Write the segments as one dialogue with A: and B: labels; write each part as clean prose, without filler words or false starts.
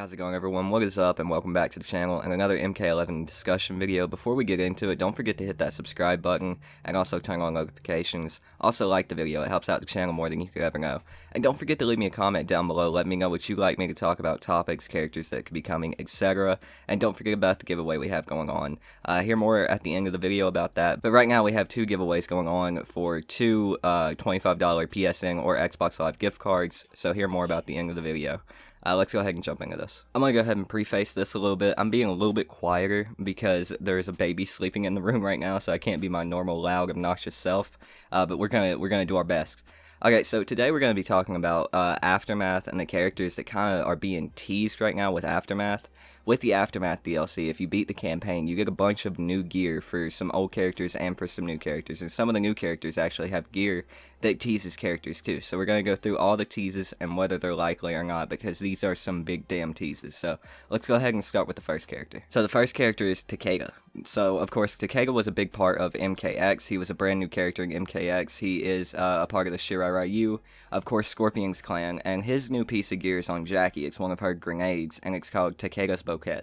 A: How's it going, everyone? What is up, and welcome back to the channel and another MK11 discussion video. Before we get into it, don't forget to hit that subscribe button and also turn on notifications. Also like the video, it helps out the channel more than you could ever know. And don't forget to leave me a comment down below, let me know what you'd like me to talk about, topics, characters that could be coming, etc. And don't forget about the giveaway we have going on. Hear more at the end of the video about that. But right now we have two giveaways going on for two $25 PSN or Xbox Live gift cards, so hear more about the end of the video. Let's go ahead and jump into this. I'm gonna go ahead and preface this a little bit. I'm being a little bit quieter because there's a baby sleeping in the room right now, so I can't be my normal loud, obnoxious self. But we're gonna do our best. Okay, so today we're gonna be talking about Aftermath and the characters that kind of are being teased right now with Aftermath. With the Aftermath DLC, if you beat the campaign, you get a bunch of new gear for some old characters and for some new characters. And some of the new characters actually have gear that teases characters too. So we're going to go through all the teases and whether they're likely or not, because these are some big damn teases. So let's go ahead and start with the first character. So the first character is Takeda. So of course Takeda was a big part of MKX. He was a brand new character in MKX. He is a part of the Shirai Ryu, of course Scorpion's clan, and his new piece of gear is on Jackie. It's one of her grenades, and it's called Takeda's Bouquet,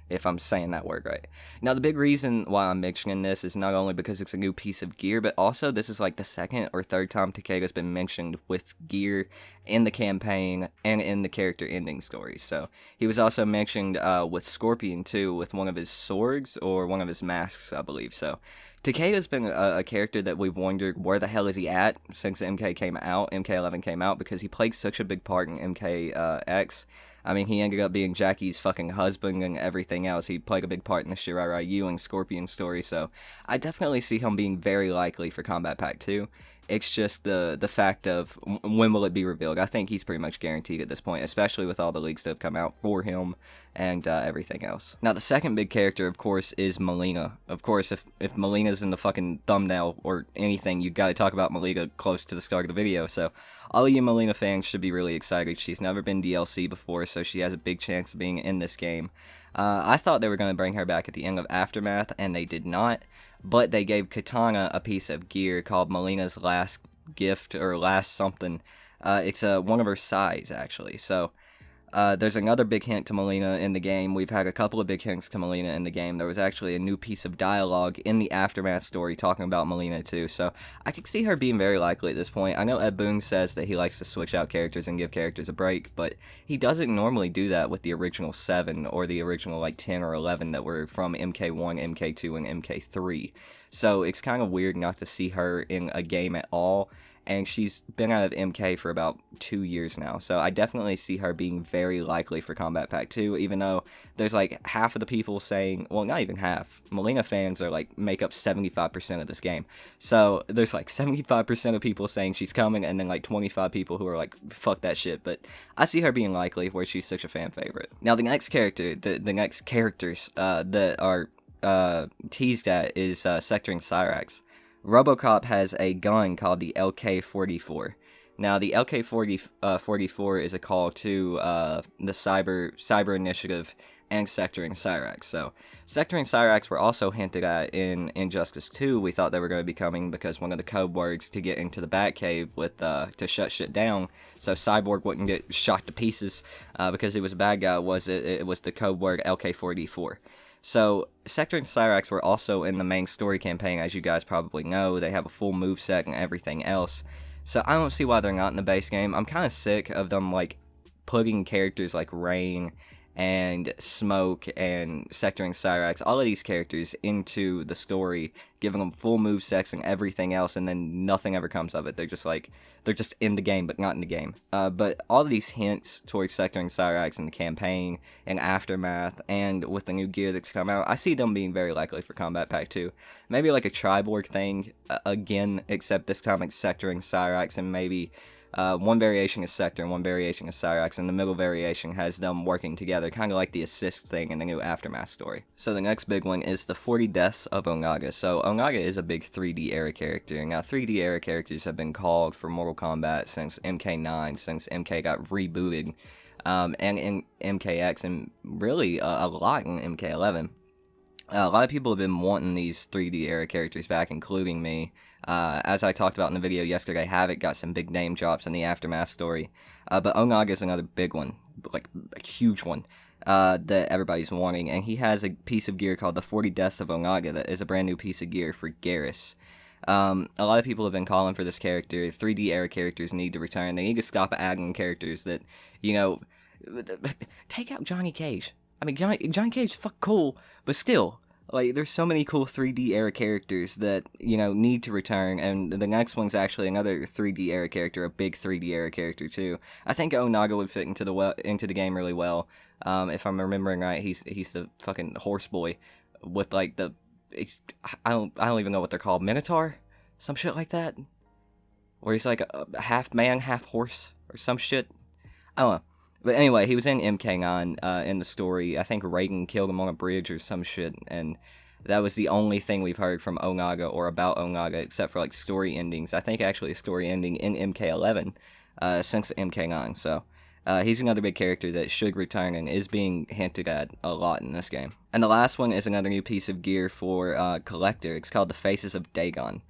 A: if I'm saying that word right. Now, the big reason why I'm mentioning this is not only because it's a new piece of gear, but also this is like the second or third time Takeda's been mentioned with gear in the campaign and in the character ending stories. So he was also mentioned with Scorpion too, with one of his swords or one of his masks, I believe. So Takeda's been a character that we've wondered where the hell is he at since MK11 came out, because he played such a big part in MKX. I mean, he ended up being Jackie's fucking husband and everything else. He played a big part in the Shirai Ryu and Scorpion story, so I definitely see him being very likely for Kombat Pack 2. It's just the fact of when will it be revealed. I think he's pretty much guaranteed at this point, especially with all the leaks that have come out for him and everything else. Now, the second big character, of course, is Mileena. Of course, if Mileena's in the fucking thumbnail or anything, you gotta talk about Mileena close to the start of the video, so all of you Mileena fans should be really excited. She's never been DLC before, so she has a big chance of being in this game. I thought they were going to bring her back at the end of Aftermath, and they did not, but they gave Katana a piece of gear called Mileena's Last Gift, or Last Something. It's one of her sides, actually, so there's another big hint to Mileena in the game. We've had a couple of big hints to Mileena in the game. There was actually a new piece of dialogue in the Aftermath story talking about Mileena too, so I could see her being very likely at this point. I know Ed Boon says that he likes to switch out characters and give characters a break, but he doesn't normally do that with the original 7 or the original like 10 or 11 that were from MK1, MK2, and MK3. So it's kind of weird not to see her in a game at all. And she's been out of MK for about 2 years now, so I definitely see her being very likely for Kombat Pack 2, even though there's like half of the people saying, well, not even half, Mileena fans are like, make up 75% of this game, so there's like 75% of people saying she's coming, and then like 25 people who are like, fuck that shit, but I see her being likely where she's such a fan favorite. Now, the next character, the next characters that are teased at is Sectoring Cyrax. RoboCop has a gun called the LK-44. Now, the LK-44 is a call to the Cyber Initiative and Sectoring Cyrax. So, Sectoring Cyrax were also hinted at in Injustice 2. We thought they were going to be coming because one of the code words to get into the Batcave with to shut shit down, so Cyborg wouldn't get shot to pieces because he was a bad guy, was it was the code word LK-44. So, Sectoring Cyrax were also in the main story campaign, as you guys probably know. They have a full moveset and everything else. So, I don't see why they're not in the base game. I'm kind of sick of them, like, putting characters like Rain and Smoke and Sectoring Cyrax, all of these characters, into the story, giving them full movesets and everything else, and then nothing ever comes of it. They're just like, they're just in the game, but not in the game. But all of these hints towards Sectoring Cyrax in the campaign, and Aftermath, and with the new gear that's come out, I see them being very likely for Kombat Pack 2. Maybe like a Triborg thing, again, except this time it's Sectoring Cyrax, and maybe one variation is Sector and one variation is Cyrax, and the middle variation has them working together, kind of like the assist thing in the new Aftermath story. So the next big one is the 40 Deaths of Onaga. So Onaga is a big 3D era character. Now, 3D era characters have been called for Mortal Kombat since MK9, since MK got rebooted, and in MKX, and really a lot in MK11. A lot of people have been wanting these 3D era characters back, including me. As I talked about in the video yesterday, Havoc got some big name drops in the Aftermath story. But Onaga is another big one, like a huge one. that everybody's wanting, and he has a piece of gear called the 40 Deaths of Onaga that is a brand new piece of gear for Garrus. A lot of people have been calling for this character. 3D era characters need to return. They need to stop adding characters that, you know, take out Johnny Cage. I mean, Johnny Cage is fuck cool, but still, like, there's so many cool 3D era characters that, you know, need to return, and the next one's actually another 3D era character, a big 3D era character too. I think Onaga would fit into the game really well. If I'm remembering right, he's the fucking horse boy with like I don't even know what they're called, Minotaur, some shit like that, where he's like a half man, half horse, or some shit. I don't know. But anyway, he was in MK9 in the story. I think Reagan killed him on a bridge or some shit, and that was the only thing we've heard from Onaga or about Onaga, except for like story endings. I think actually a story ending in MK11 since MK9. So he's another big character that should return and is being hinted at a lot in this game. And the last one is another new piece of gear for Collector. It's called the Faces of Dagon.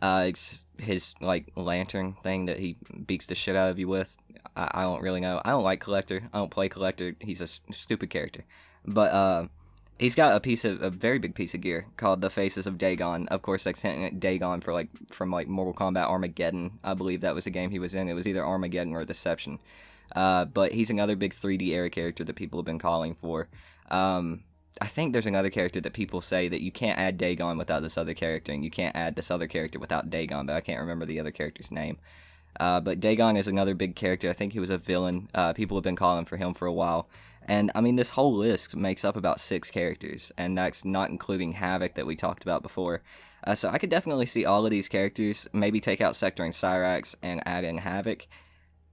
A: It's his, like, lantern thing that he beats the shit out of you with. I don't really know. I don't like Collector. I don't play Collector. He's a stupid character. But, he's got a very big piece of gear called the Faces of Dagon. Of course, that's hinting at Dagon from Mortal Kombat Armageddon. I believe that was the game he was in. It was either Armageddon or Deception. But he's another big 3D era character that people have been calling for. I think there's another character that people say that you can't add Dagon without this other character, and you can't add this other character without Dagon, but I can't remember the other character's name. But Dagon is another big character. I think he was a villain. People have been calling for him for a while. And, I mean, this whole list makes up about 6 characters, and that's not including Havoc that we talked about before. So I could definitely see all of these characters, maybe take out Sector and Cyrax and add in Havoc,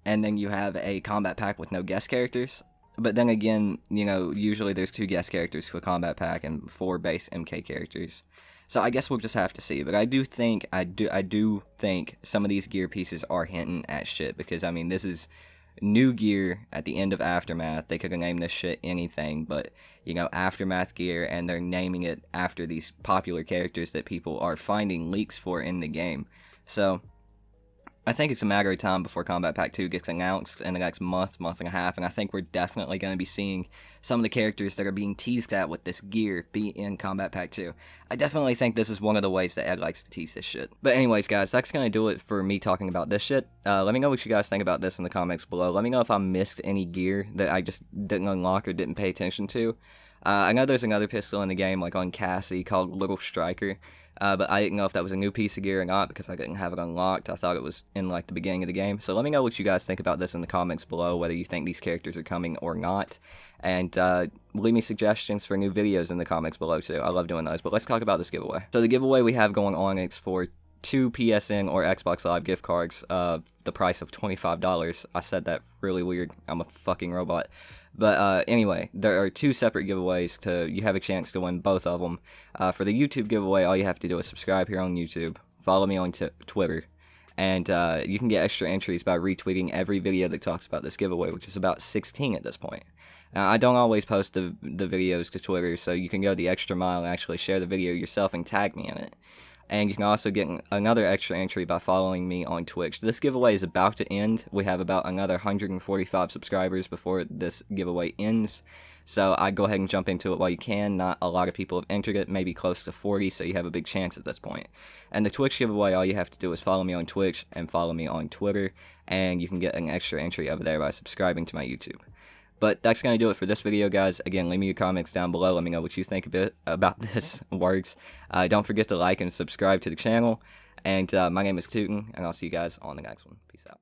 A: and then you have a combat pack with no guest characters. But then again, you know, usually there's 2 guest characters for combat pack and 4 base MK characters. So I guess we'll just have to see. But I do think some of these gear pieces are hinting at shit, because I mean, this is new gear at the end of Aftermath. They could have named this shit anything, but, you know, Aftermath gear, and they're naming it after these popular characters that people are finding leaks for in the game. So I think it's a matter of time before Combat Pack 2 gets announced in the next month and a half, and I think we're definitely going to be seeing some of the characters that are being teased at with this gear be in Combat Pack 2. I definitely think this is one of the ways that Ed likes to tease this shit. But anyways, guys, that's going to do it for me talking about this shit. Let me know what you guys think about this in the comments below. Let me know if I missed any gear that I just didn't unlock or didn't pay attention to. I know there's another pistol in the game, like on Cassie, called Little Striker. But I didn't know if that was a new piece of gear or not, because I didn't have it unlocked. I thought it was in, like, the beginning of the game. So let me know what you guys think about this in the comments below, whether you think these characters are coming or not. And leave me suggestions for new videos in the comments below, too. I love doing those. But let's talk about this giveaway. So the giveaway we have going on is for 2 PSN or Xbox Live gift cards, the price of $25. I said that really weird. I'm a fucking robot. But anyway, there are 2 separate giveaways. You have a chance to win both of them. For the YouTube giveaway, all you have to do is subscribe here on YouTube, follow me on Twitter, and you can get extra entries by retweeting every video that talks about this giveaway, which is about 16 at this point. Now, I don't always post the videos to Twitter, so you can go the extra mile and actually share the video yourself and tag me in it. And you can also get another extra entry by following me on Twitch. This giveaway is about to end. We have about another 145 subscribers before this giveaway ends. So I'd go ahead and jump into it while you can. Not a lot of people have entered it, maybe close to 40, so you have a big chance at this point. And the Twitch giveaway, all you have to do is follow me on Twitch and follow me on Twitter, and you can get an extra entry over there by subscribing to my YouTube. But that's going to do it for this video, guys. Again, leave me your comments down below. Let me know what you think about this works. Don't forget to like and subscribe to the channel. And my name is Tootin, and I'll see you guys on the next one. Peace out.